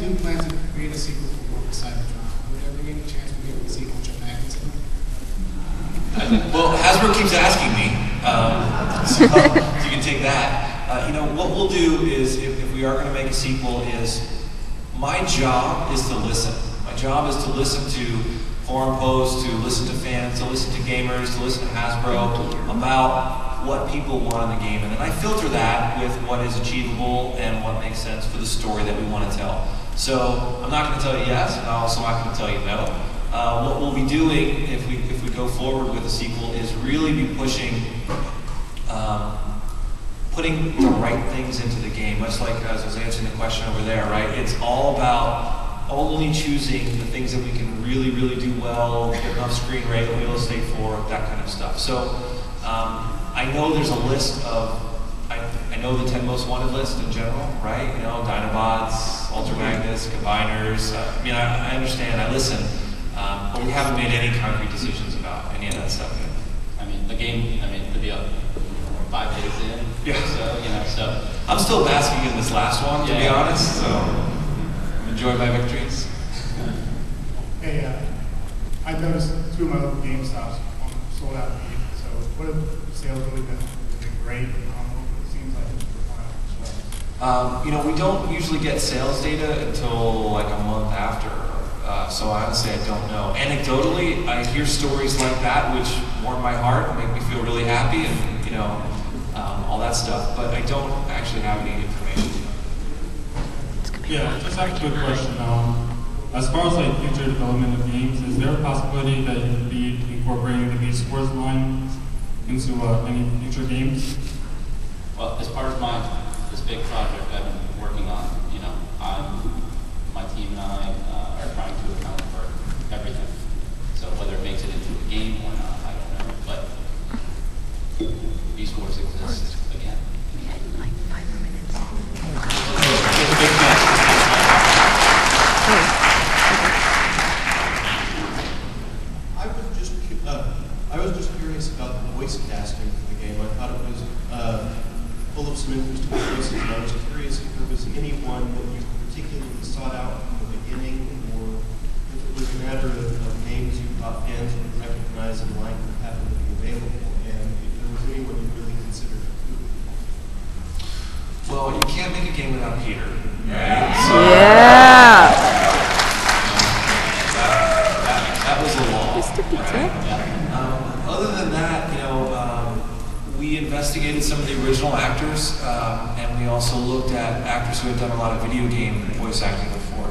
do plan to create a sequel for Cybertron. Would there be any chance we get a sequel to Japan? Well, Hasbro keeps asking me, so you can take that. You know, what we'll do is, if we are going to make a sequel, is my job is to listen. My job is to listen to forum posts, to listen to fans, to listen to gamers, to listen to Hasbro about what people want in the game. And then I filter that with what is achievable and what makes sense for the story that we want to tell. So I'm not going to tell you yes, and I'm also not going to tell you no. What we'll be doing if we go forward with a sequel is really be pushing, putting the right things into the game, much like as I was answering the question over there, right? It's all about only choosing the things that we can really, really do well, get enough screen rate, real estate for, that kind of stuff. So I know there's a list of, I know the 10 most wanted list in general, right? You know, Dinobots, Ultra Magnets, Combiners. I mean, I understand, I listen. But we haven't made any concrete decisions about any of that stuff yet. I mean, the game, to be up 5 days in. Yeah. So, you know, so. I'm still basking in this last one, to be honest, so I'm enjoying my victories. Hey, I noticed 2 of my local GameStops sold out immediately. So what have sales really been? Has it been great? It seems like it's you know, we don't usually get sales data until like a month after. So honestly, I don't know. Anecdotally, I hear stories like that which warm my heart and make me feel really happy, and you know, all that stuff. But I don't actually have any information. Yeah, just have a quick question. As far as like future development of games, is there a possibility that you could be incorporating the Beast Wars line into any future games? Well, as part of this big project I've been working on, you know, my team and I are trying to account for everything. So whether it makes it into a game or not, I don't know. But Beast Wars exists again. Like 5 minutes. I was just curious about the voice casting for the game. I thought it was full of some interesting voices, and I was curious if there was anyone that you particularly sought out from the beginning, or if it was a matter of names you thought fans would recognize and like that happened to be available, and if there was anyone you really considered including. Well, you can't make a game without Peter, right? So, yeah. That was a law. Mr. Peter. Other than that, you know, we investigated some of the original actors, and we also looked at actors who had done a lot of video game voice acting before.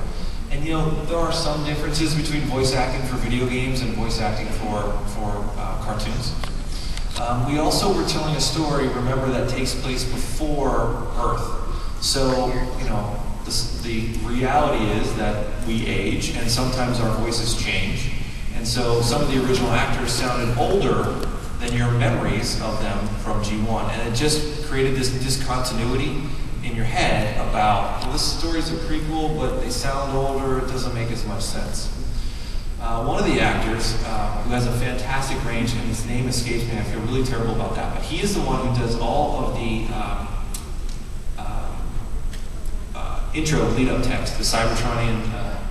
And you know, there are some differences between voice acting for video games and voice acting for cartoons. We also were telling a story, remember, that takes place before Earth. So, you know, the reality is that we age, and sometimes our voices change. And so some of the original actors sounded older than your memories of them from G1. And it just created this discontinuity in your head about, well, this story's a prequel, but they sound older, it doesn't make as much sense. One of the actors, who has a fantastic range, and his name escapes me, I feel really terrible about that, but he is the one who does all of the intro lead-up text, the Cybertronian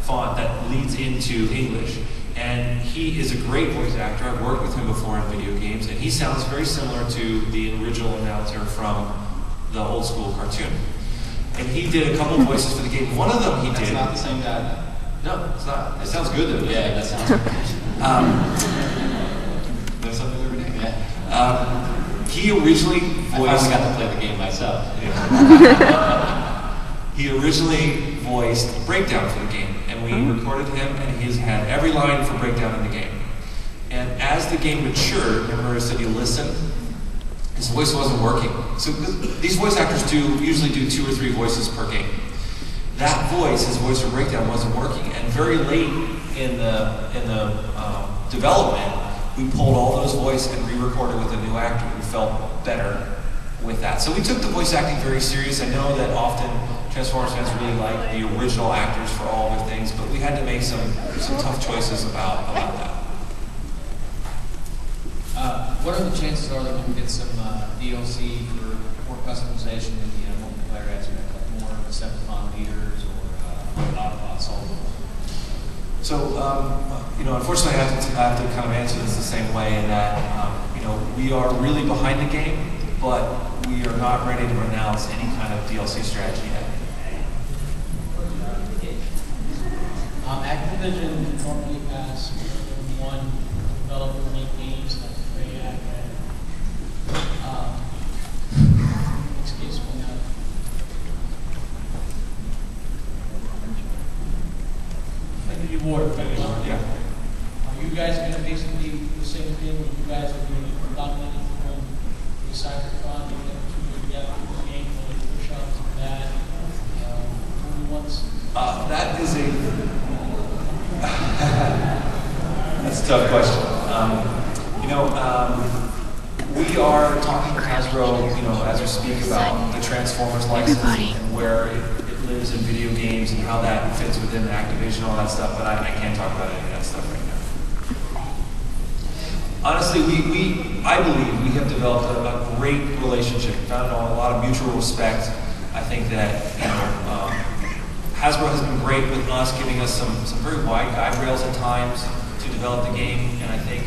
font that leads into English. And he is a great voice actor. I've worked with him before in video games, and he sounds very similar to the original announcer from the old school cartoon. And he did a couple voices for the game. One of them he did. It's not the same guy. No, it's not. It sounds good though. Yeah, that sounds good. There's something every day. Yeah. He originally voiced. I finally got to play the game myself. Yeah. He originally voiced Breakdown for the game, and we recorded him, and he's had every line for Breakdown in the game. And as the game matured, remember I said you listen, his voice wasn't working. So these voice actors usually do 2 or 3 voices per game. That voice, his voice for Breakdown, wasn't working, and very late in the development, we pulled all those voices and re-recorded with a new actor who felt better with that. So we took the voice acting very serious. I know that often Transformers fans really like the original actors for all their things, but we had to make some tough choices about that. What are the chances are that we can get some DLC for more customization in the multiplayer aspect, like more Decepticon leaders or console. So, unfortunately, I have to kind of answer this the same way in that, we are really behind the game, but we are not ready to announce any kind of DLC strategy yet. Activision normally has one developer make games like Treyarch and excuse me now. Infinity Ward. Yeah. Are you guys going to basically do the same thing when you guys are doing dominating from the Cybertron and then to the Activision game when you push out to that? Only once? That is that's a tough question. We are talking to Hasbro, as we speak about the Transformers license and where it lives in video games and how that fits within Activision, all that stuff, but I can't talk about any of that stuff right now. Honestly, I believe we have developed a great relationship, found a lot of mutual respect. I think that, Hasbro has been great with us, giving us some very wide guide rails at times to develop the game, and I think,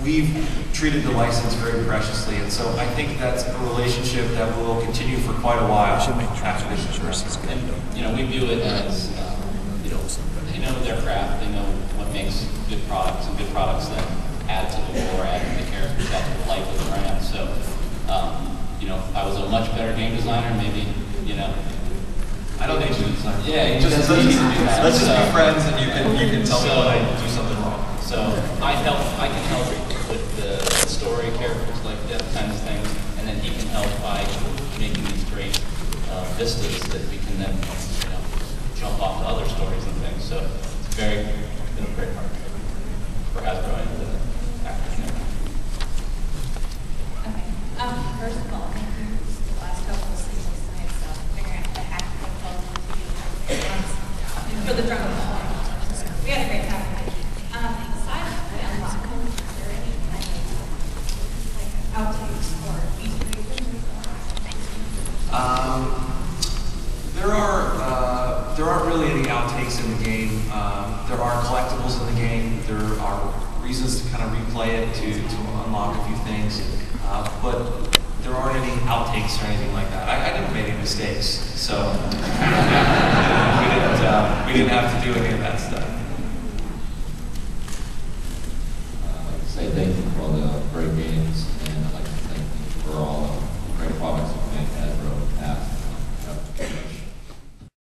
we've treated the license very preciously, and so I think that's a relationship that will continue for quite a while after this is good. And, we view it as, they know their craft, they know what makes good products, and good products that add to the lore, add to the characters, add to the life of the brand. So, if I was a much better game designer, maybe, I don't need you to design. Yeah, let's just be friends, and you can tell me when I do something wrong. So I can help with the story, characters like that kinds of things, and then he can help by making these great vistas that we can then jump off to other stories and things. So it's been a great partnership for Hasbro and Activision. Okay. First of all, thank you the last couple of seasons figuring out the hack for the drum ball. We had a great time. Aside from the unlock, is there any kind of outtakes or Easter eggs? There aren't really any outtakes in the game. There are collectibles in the game. There are reasons to kind of replay it to unlock a few things, but there aren't any outtakes or anything like that. I didn't make any mistakes, so we didn't have to do any of that stuff. I'd like to say thank you for all the great games.